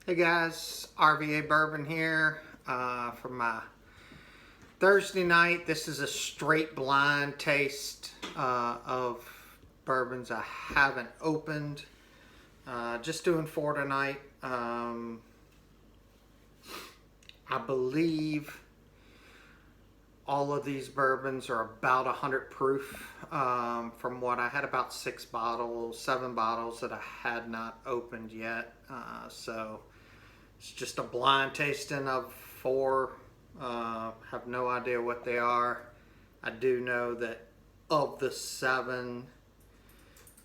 Hey guys, RVA Bourbon here for my Thursday night. This is a straight blind taste of bourbons I haven't opened. Just doing 4 tonight. I believe all of these bourbons are about 100 proof. From what I had, about 7 bottles that I had not opened yet. So it's just a blind tasting of 4. Have no idea what they are. I do know that of the 7,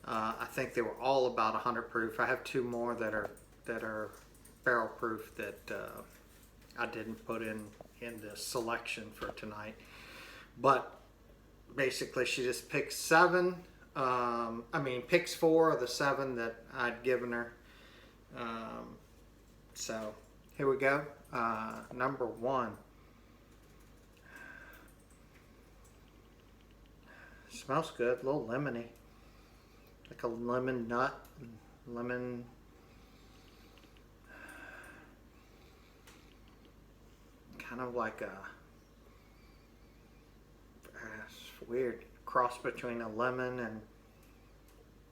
I think they were all about 100 proof. I have 2 more that are barrel proof that I didn't put in the selection for tonight. But basically, she just picked 7. Picks 4 of the 7 that I'd given her. So here we go. Number 1. Smells good, a little lemony. Like a lemon nut, lemon. Kind of like a, it's weird, cross between a lemon and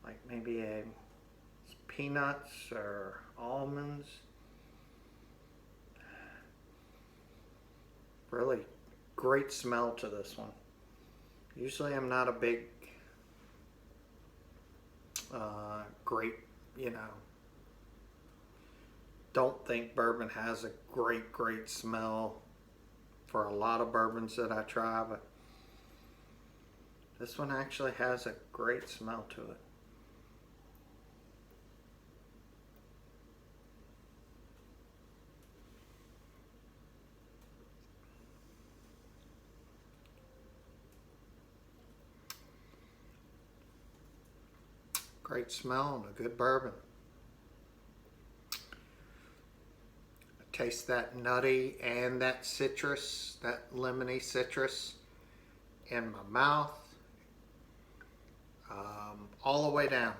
like maybe peanuts or almonds. Really great smell to this one. Usually I'm not a big grape, don't think bourbon has a great smell for a lot of bourbons that I try, but this one actually has a great smell to it. Great smell and a good bourbon. I taste that nutty and that citrus, that lemony citrus in my mouth, all the way down.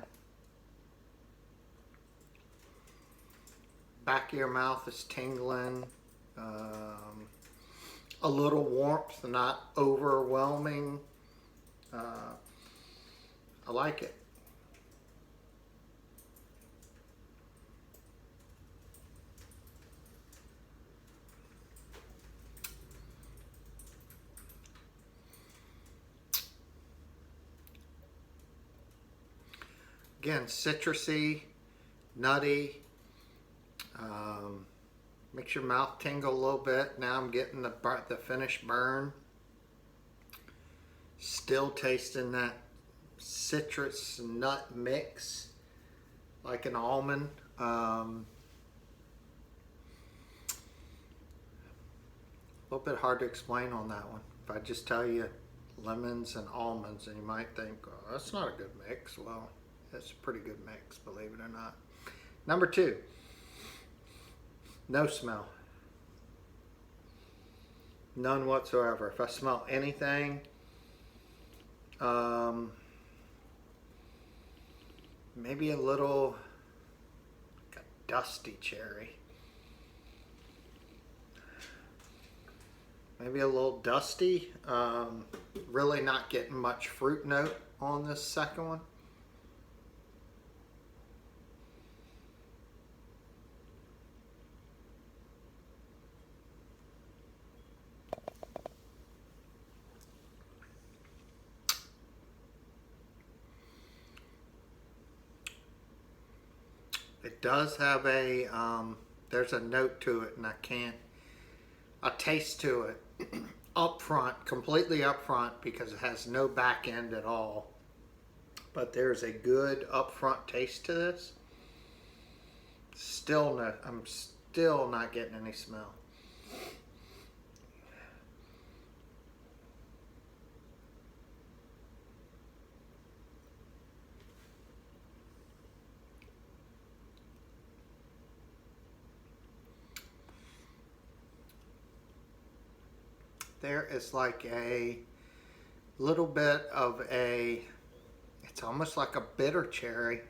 Back of your mouth is tingling. A little warmth, not overwhelming. I like it. Again, citrusy, nutty, makes your mouth tingle a little bit. Now I'm getting the finished burn. Still tasting that citrus nut mix, like an almond. A little bit hard to explain on that one. If I just tell you lemons and almonds, and you might think, oh, that's not a good mix. Well, that's a pretty good mix, believe it or not. Number 2, no smell. None whatsoever. If I smell anything, maybe a little like a dusty cherry. Maybe a little dusty. Really not getting much fruit note on this second one. It does have a, there's a note to it, and a taste to it up front, completely up front, because it has no back end at all. But there's a good upfront taste to this. I'm still not getting any smell. There is like a little bit of it's almost like a bitter cherry.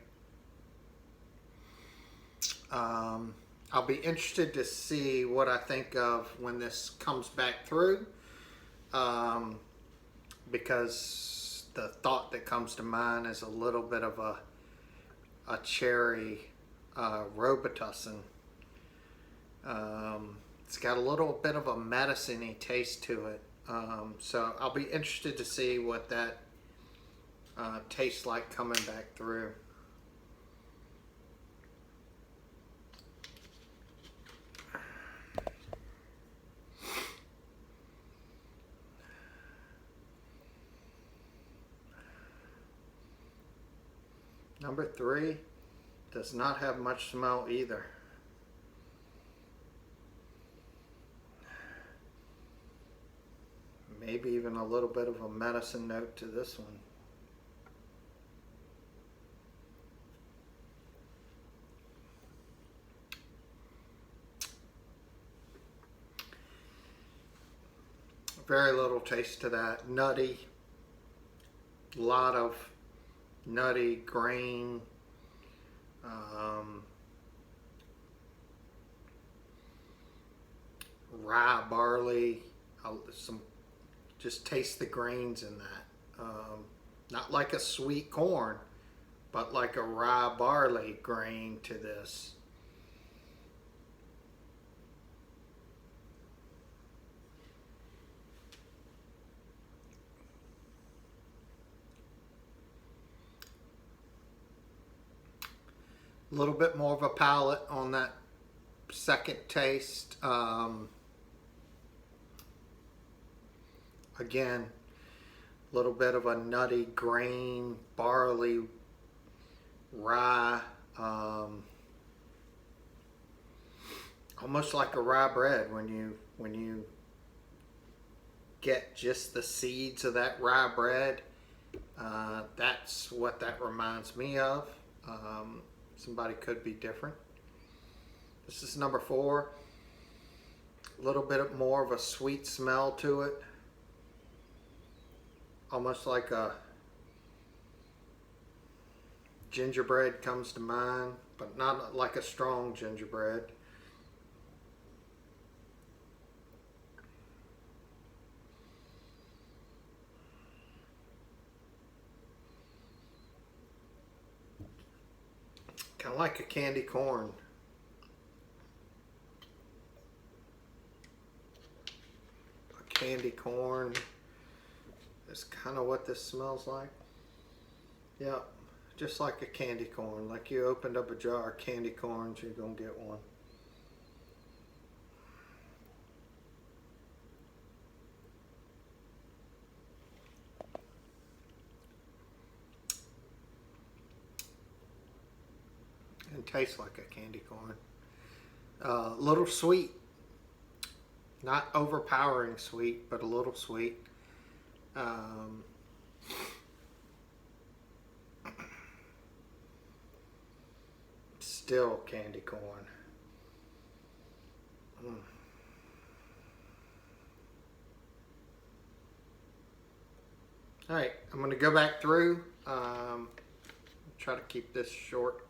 I'll be interested to see what I think of when this comes back through, because the thought that comes to mind is a little bit of a cherry Robitussin. It's got a little bit of a medicine-y taste to it. So I'll be interested to see what that tastes like coming back through. Number 3 does not have much smell either. Maybe even a little bit of a medicine note to this one. Very little taste to that. Nutty. A lot of nutty grain. Rye, barley. Just taste the grains in that. Not like a sweet corn, but like a rye barley grain to this. A little bit more of a palate on that second taste. Again, a little bit of a nutty grain, barley, rye, almost like a rye bread when you get just the seeds of that rye bread. That's what that reminds me of. Somebody could be different. This is number 4. A little bit more of a sweet smell to it. Almost like a gingerbread comes to mind, but not like a strong gingerbread. Kind of like a candy corn. A candy corn is kind of what this smells like. Yep, just like a candy corn. Like you opened up a jar of candy corns, you're gonna get one. And tastes like a candy corn. A little sweet. Not overpowering sweet, but a little sweet. Still candy corn. All right, I'm going to go back through. Try to keep this short.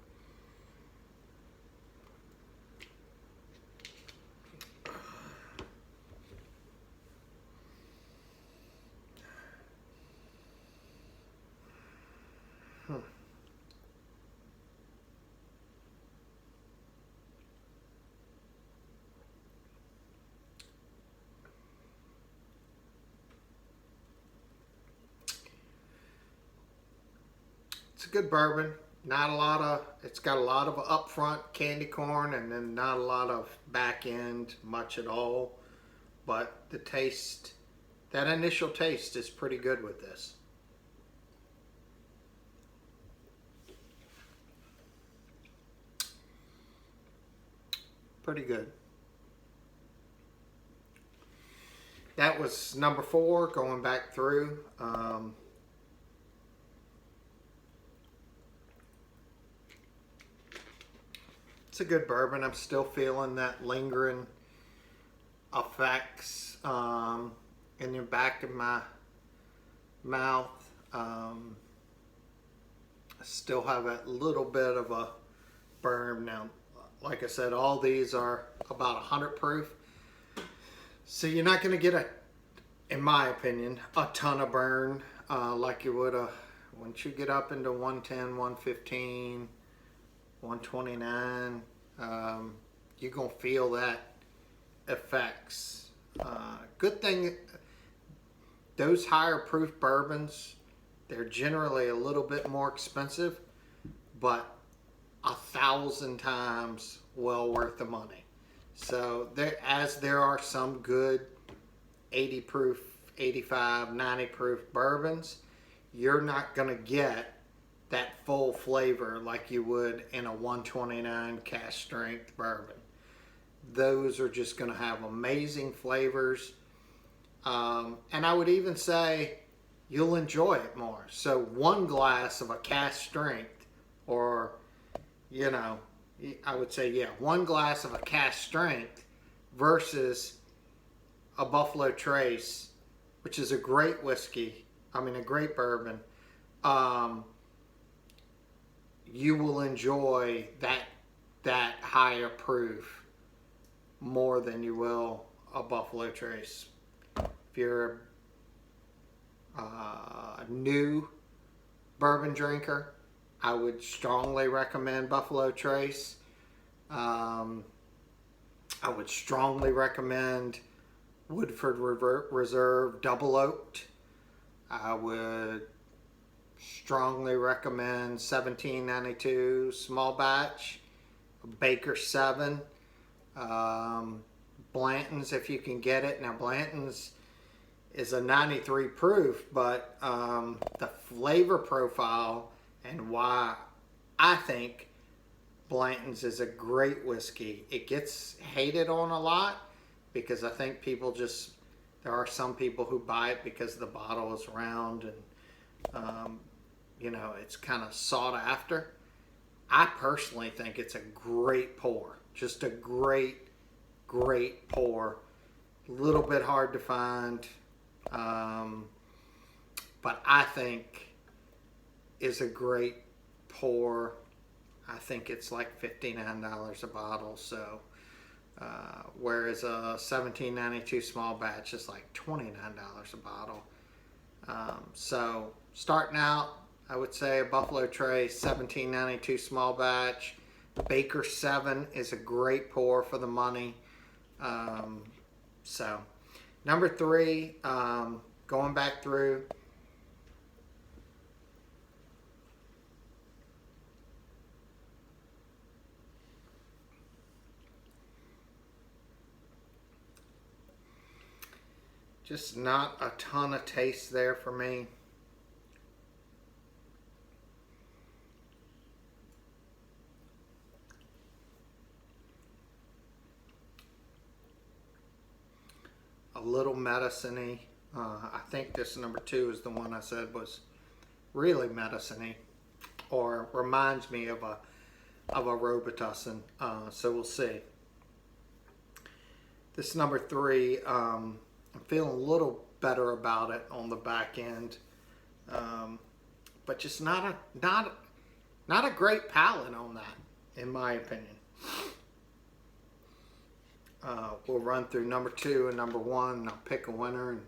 It's a good bourbon. Not a lot of, it's got a lot of upfront candy corn and then not a lot of back end, much at all. But the taste, that initial taste is pretty good with this. Pretty good. That was number 4, going back through. It's a good bourbon. I'm still feeling that lingering effects in the back of my mouth. I still have that little bit of a burn now. like I said, all these are about 100 proof. So you're not going to get in my opinion, a ton of burn like you would once you get up into 110, 115, 129. You're going to feel that effects. Good thing, those higher proof bourbons, they're generally a little bit more expensive, but 1,000 times well worth the money. So there are some good 80 proof, 85, 90 proof bourbons, you're not going to get that full flavor like you would in a 129 cask strength bourbon. Those are just going to have amazing flavors. And I would even say you'll enjoy it more. So one glass of a cask strength, or, you know, I would say, yeah, one glass of a cask strength versus a Buffalo Trace, which is a great whiskey, a great bourbon. You will enjoy that higher proof more than you will a Buffalo Trace. If you're a new bourbon drinker, I would strongly recommend Buffalo Trace. I would strongly recommend Woodford Reserve Double Oaked. I would strongly recommend 1792 Small Batch, Baker 7, Blanton's if you can get it. Now Blanton's is a 93 proof, but the flavor profile and why I think Blanton's is a great whiskey. It gets hated on a lot because I think there are some people who buy it because the bottle is round and it's kind of sought after. I personally think it's a great pour. Just a great pour. A little bit hard to find, but I think is a great pour. I think it's like $59 a bottle. So, whereas a 1792 small batch is like $29 a bottle. So starting out, I would say a Buffalo Trace 1792 small batch. Baker 7 is a great pour for the money. So number 3, going back through. Just not a ton of taste there for me. A little medicine-y. I think this number 2 is the one I said was really medicine-y, or reminds me of a Robitussin. So we'll see. This number 3. I'm feeling a little better about it on the back end, but just not a great palate on that, in my opinion. We'll run through number 2 and number 1, and I'll pick a winner and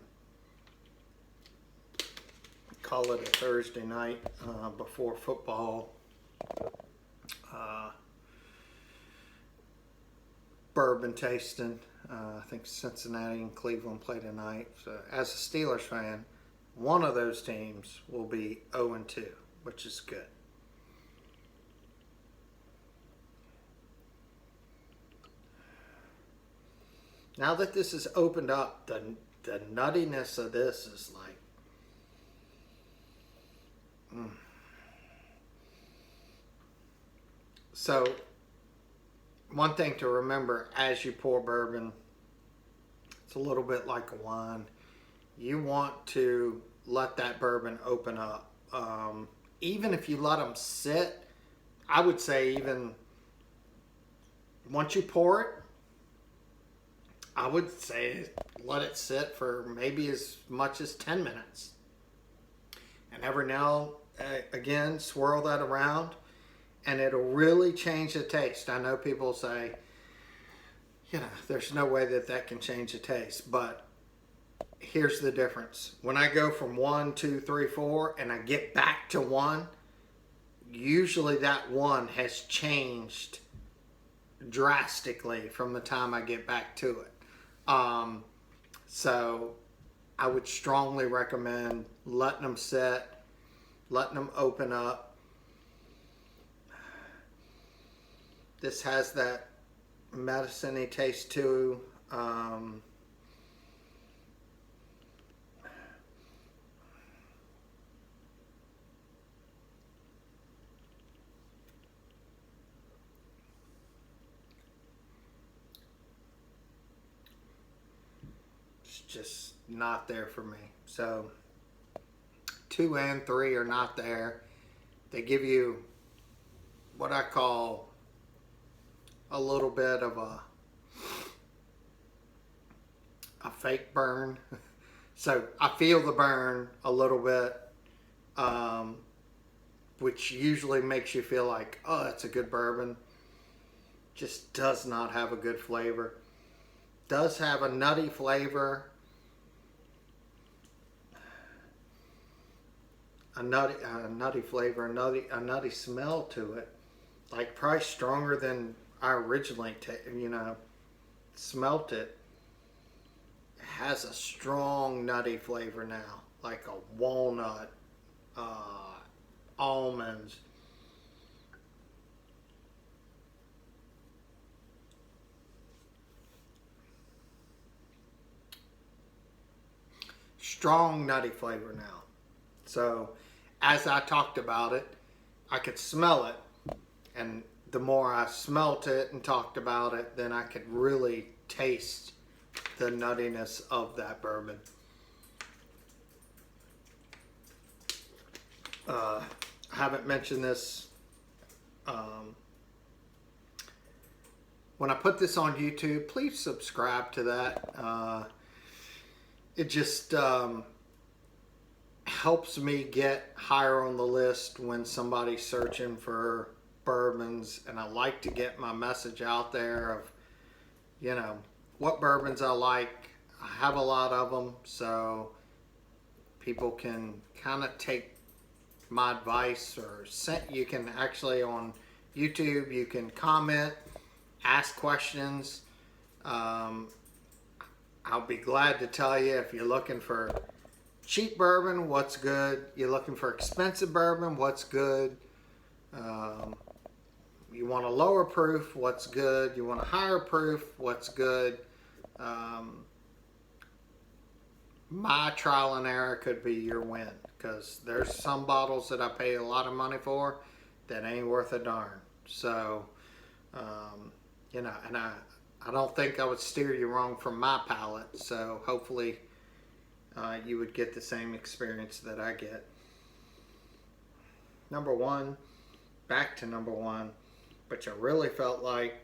call it a Thursday night before football. Bourbon tasting. I think Cincinnati and Cleveland play tonight. So as a Steelers fan, one of those teams will be 0-2, which is good. Now that this is opened up, the nuttiness of this is like, So one thing to remember as you pour bourbon, it's a little bit like a wine. You want to let that bourbon open up. Even if you let them sit, I would say even once you pour it, I would say let it sit for maybe as much as 10 minutes. And every now again, swirl that around. and it'll really change the taste. I know people say, there's no way that that can change the taste, but here's the difference. When I go from 1, 2, 3, 4, and I get back to 1, usually that 1 has changed drastically from the time I get back to it. So I would strongly recommend letting them sit, letting them open up. This has that medicine-y taste too. It's just not there for me. So 2 and 3 are not there. They give you what I call a little bit of a fake burn. So I feel the burn a little bit, which usually makes you feel like, oh, that's a good bourbon. Just does not have a good flavor. Does have a nutty flavor. A nutty flavor, a nutty smell to it. Like probably stronger than I originally smelt it. It has a strong nutty flavor now, like a walnut, almonds. Strong nutty flavor now. So as I talked about it, I could smell it, and the more I smelt it and talked about it, then I could really taste the nuttiness of that bourbon. I haven't mentioned this. When I put this on YouTube, please subscribe to that. It just helps me get higher on the list when somebody's searching for bourbons, and I like to get my message out there of what bourbons I like. I have a lot of them, so people can kind of take my advice, or you can actually on YouTube, you can comment, ask questions. I'll be glad to tell you if you're looking for cheap bourbon, what's good. You're looking for expensive bourbon, what's good. You want a lower proof, what's good. You want a higher proof, what's good. My trial and error could be your win, because there's some bottles that I pay a lot of money for that ain't worth a darn. So, and I don't think I would steer you wrong from my palate. So hopefully you would get the same experience that I get. Number 1, back to number 1, which I really felt like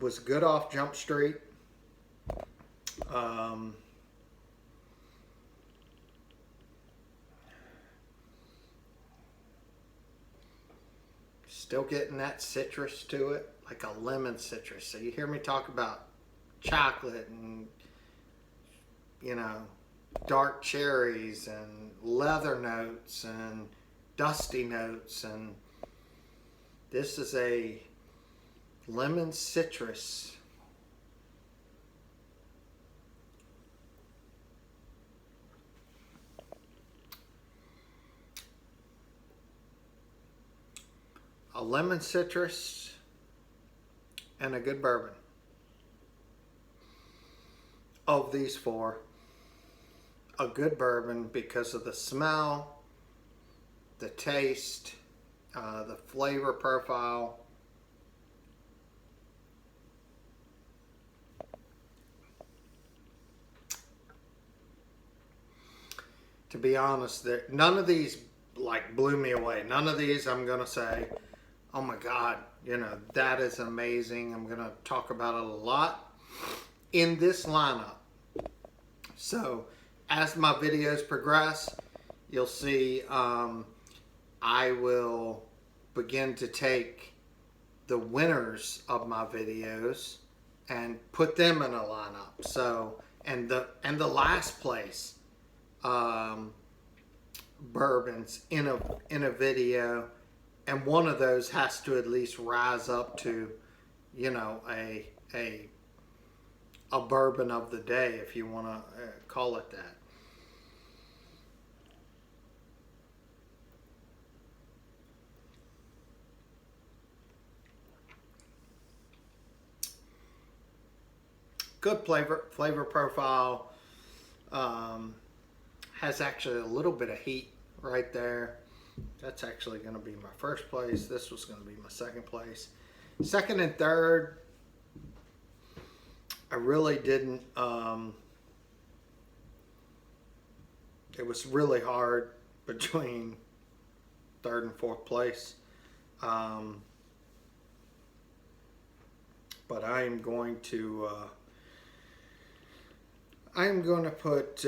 was good off Jump Street. Still getting that citrus to it, like a lemon citrus. So you hear me talk about chocolate and, dark cherries and leather notes and dusty notes, and this is a lemon citrus. A lemon citrus and a good bourbon. Of these 4, a good bourbon because of the smell, the taste, the flavor profile. To be honest, none of these blew me away. None of these I'm gonna say, oh my God, that is amazing. I'm gonna talk about it a lot in this lineup. So as my videos progress, you'll see I will begin to take the winners of my videos and put them in a lineup. So, and the last place bourbons in a video, and one of those has to at least rise up to, you know, a bourbon of the day, if you want to call it that. Good flavor profile. Has actually a little bit of heat right there. That's actually going to be my first place. This was going to be my second place. Second and third, I really didn't. It was really hard between third and fourth place. But I am going to put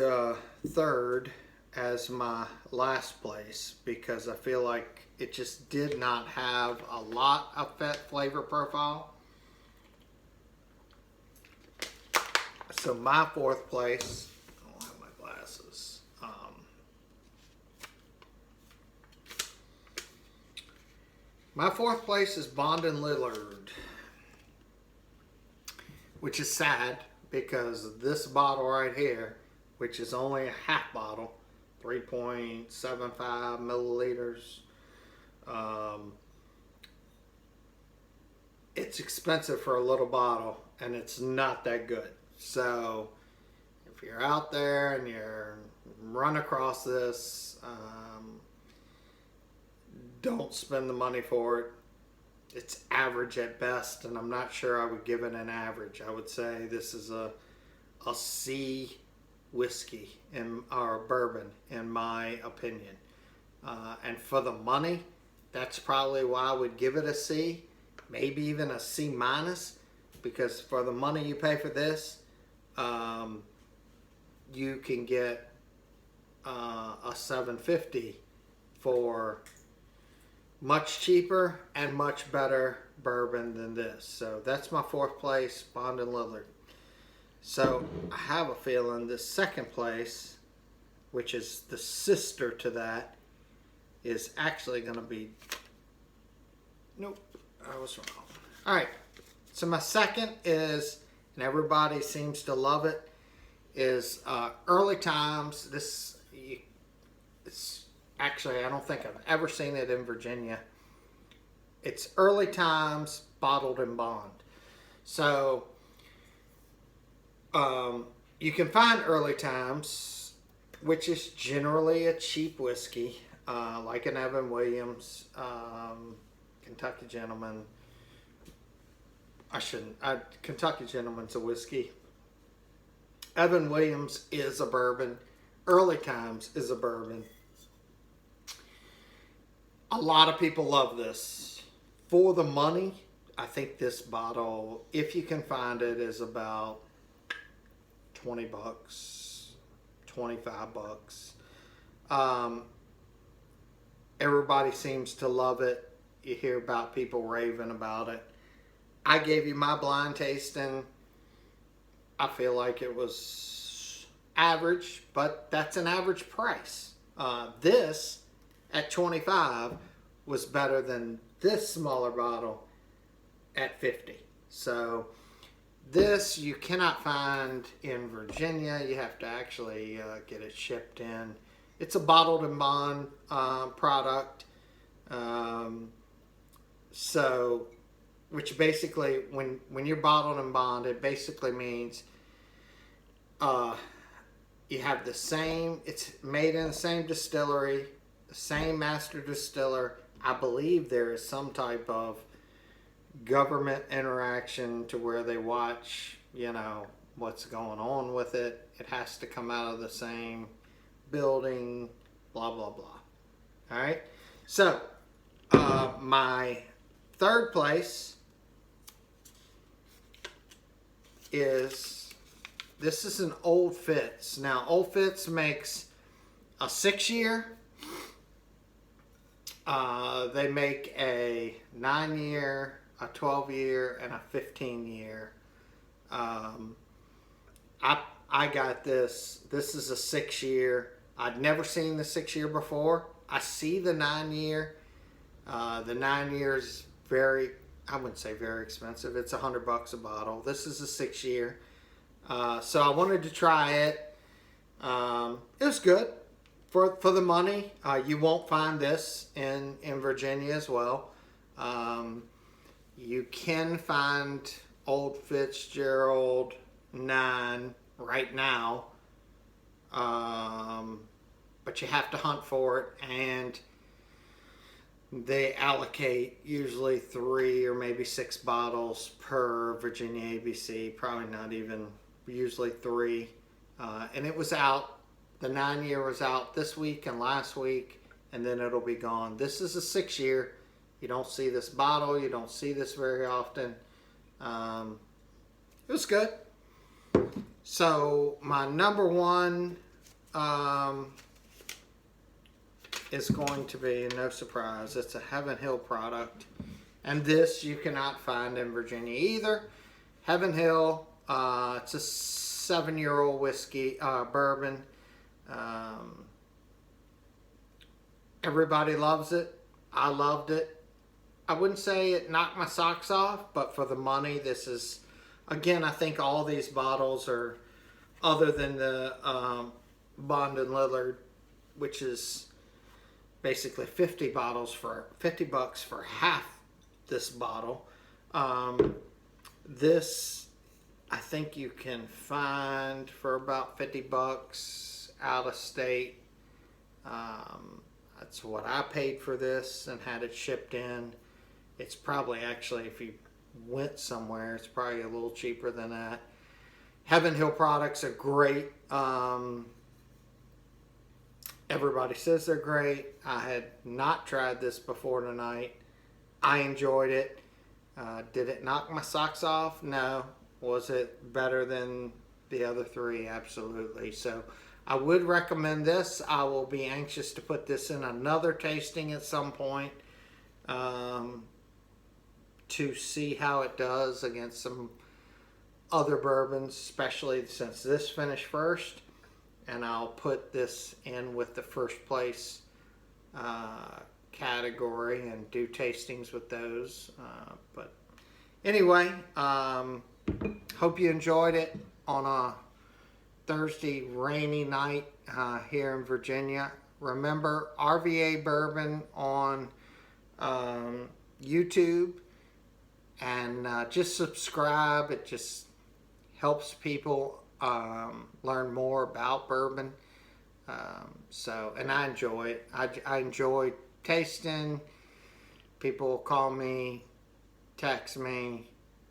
third as my last place, because I feel like it just did not have a lot of flavor profile. So my fourth place, I don't have my glasses. My fourth place is Bond and Lillard, which is sad because this bottle right here, which is only a half bottle, 3.75 milliliters. It's expensive for a little bottle, and it's not that good. So if you're out there and you're run across this, don't spend the money for it. It's average at best, and I'm not sure I would give it an average. I would say this is a C whiskey or bourbon, in my opinion. And for the money, that's probably why I would give it a C, maybe even a C minus, because for the money you pay for this, you can get a 750 for much cheaper and much better bourbon than this. So that's my fourth place, Bond and Lillard. So I have a feeling this second place, which is the sister to that, is actually going to be... Nope, I was wrong. All right, so my second is, and everybody seems to love it, is Early Times. It's actually, I don't think I've ever seen it in Virginia. It's Early Times Bottled in Bond. So you can find Early Times, which is generally a cheap whiskey, like an Evan Williams, Kentucky Gentleman. Kentucky Gentleman's a whiskey. Evan Williams is a bourbon. Early Times is a bourbon. A lot of people love this. For the money, I think this bottle, if you can find it, is about $20, $25. Everybody seems to love it. You hear about people raving about it. I gave you my blind tasting. I feel like it was average, but that's an average price. This at 25 was better than this smaller bottle at 50. So this you cannot find in Virginia. You have to actually get it shipped in. It's a bottled in bond product. So, which basically, when you're bottled in bond, it basically means you have the same, it's made in the same distillery, the same master distiller. I believe there is some type of government interaction to where they watch, you know, what's going on with it. It has to come out of the same building, blah, blah, blah. All right. So, my third place is, this is an Old Fitz. Now, Old Fitz makes a 6-year, They make a 9-year, a 12-year, and a 15-year. Um, I got this. This is a 6-year. I'd never seen the 6-year before. I see the 9-year. The 9-year is very, I wouldn't say very expensive. It's $100 a bottle. This is a 6-year. So I wanted to try it. It was good for the money. You won't find this in Virginia as well. You can find Old Fitzgerald 9 right now, but you have to hunt for it, and they allocate usually 3 or maybe 6 bottles per Virginia ABC, probably not even, usually 3. And it was out, the 9-year was out this week and last week, and then it'll be gone. This is a 6-year. You don't see this bottle, you don't see this very often. It was good. So my number one is going to be, no surprise, it's a Heaven Hill product. And this you cannot find in Virginia either. Heaven Hill, it's a 7-year-old whiskey, bourbon. Everybody loves it. I loved it. I wouldn't say it knocked my socks off, but for the money, this is, again, I think all these bottles are, other than the Bond and Lillard, which is basically 50 bottles for $50 for half this bottle. This, I think you can find for about $50 out of state. That's what I paid for this and had it shipped in. It's probably, actually, if you went somewhere, it's probably a little cheaper than that. Heaven Hill products are great. Everybody says they're great. I had not tried this before tonight. I enjoyed it. Did it knock my socks off? No. Was it better than the other 3? Absolutely. So I would recommend this. I will be anxious to put this in another tasting at some point, to see how it does against some other bourbons, especially since this finished first. And I'll put this in with the first place category and do tastings with those. But anyway, hope you enjoyed it on a Thursday rainy night here in Virginia. Remember, RVA Bourbon on YouTube, and just subscribe. It just helps people learn more about bourbon. And I enjoy it. I enjoy tasting. People call me, text me,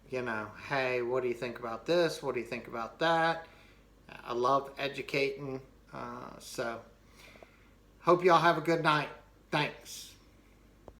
you know, hey, what do you think about this? What do you think about that? I love educating. So hope y'all have a good night. Thanks.